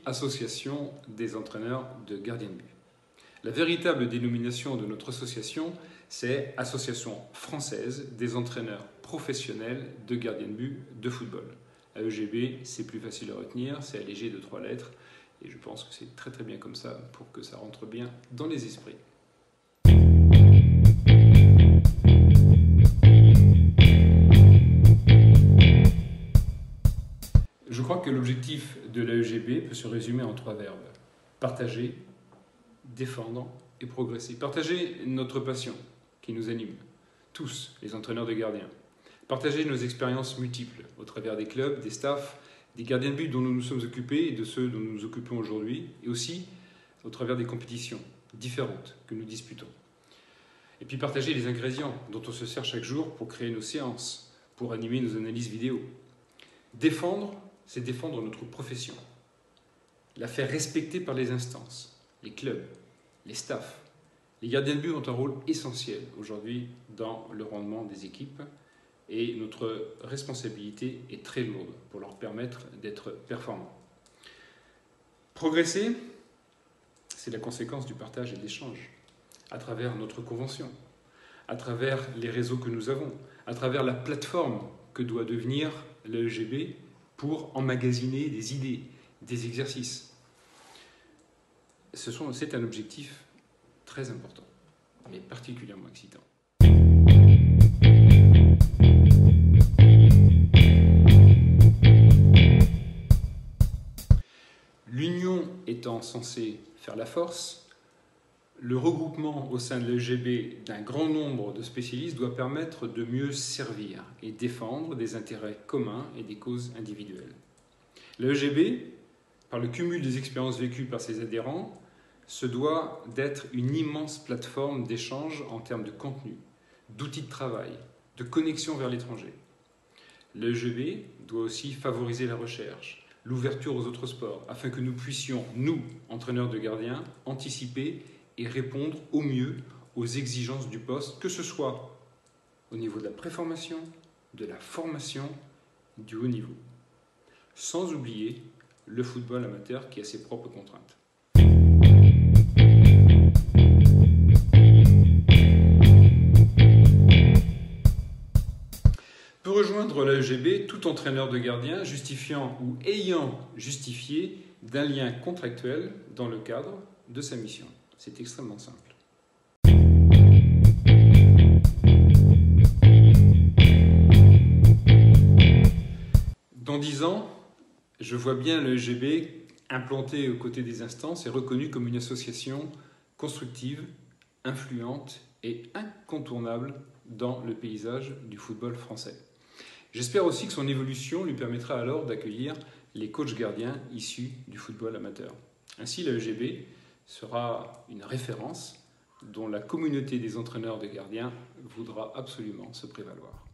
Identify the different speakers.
Speaker 1: Association des entraîneurs de gardiens de but. La véritable dénomination de notre association, c'est Association française des entraîneurs professionnels de gardiens de but de football. AEGB, c'est plus facile à retenir, c'est allégé de 3 lettres, et je pense que c'est très bien comme ça pour que ça rentre bien dans les esprits. Je crois que l'objectif de l'AEGB peut se résumer en 3 verbes. Partager, défendre et progresser. Partager notre passion qui nous anime, tous les entraîneurs de gardiens. Partager nos expériences multiples au travers des clubs, des staffs, des gardiens de but dont nous nous sommes occupés et de ceux dont nous nous occupons aujourd'hui, et aussi au travers des compétitions différentes que nous disputons. Et puis partager les ingrédients dont on se sert chaque jour pour créer nos séances, pour animer nos analyses vidéo. Défendre, c'est défendre notre profession, la faire respecter par les instances, les clubs, les staffs. Les gardiens de but ont un rôle essentiel aujourd'hui dans le rendement des équipes et notre responsabilité est très lourde pour leur permettre d'être performants. Progresser, c'est la conséquence du partage et de l'échange à travers notre convention, à travers les réseaux que nous avons, à travers la plateforme que doit devenir l'AEGB pour emmagasiner des idées, des exercices. C'est un objectif très important, mais particulièrement excitant. L'union étant censée faire la force, le regroupement au sein de l'AEGB d'un grand nombre de spécialistes doit permettre de mieux servir et défendre des intérêts communs et des causes individuelles. L'AEGB, par le cumul des expériences vécues par ses adhérents, se doit d'être une immense plateforme d'échange en termes de contenu, d'outils de travail, de connexion vers l'étranger. L'AEGB doit aussi favoriser la recherche, l'ouverture aux autres sports, afin que nous puissions, nous, entraîneurs de gardiens, anticiper et répondre au mieux aux exigences du poste, que ce soit au niveau de la préformation, de la formation, du haut niveau. Sans oublier le football amateur qui a ses propres contraintes. Peut rejoindre l'AEGB tout entraîneur de gardien justifiant ou ayant justifié d'un lien contractuel dans le cadre de sa mission. C'est extrêmement simple. Dans 10 ans, je vois bien l'AEGB implanté aux côtés des instances et reconnu comme une association constructive, influente et incontournable dans le paysage du football français. J'espère aussi que son évolution lui permettra alors d'accueillir les coachs gardiens issus du football amateur. Ainsi, l'AEGB sera une référence dont la communauté des entraîneurs de gardiens voudra absolument se prévaloir.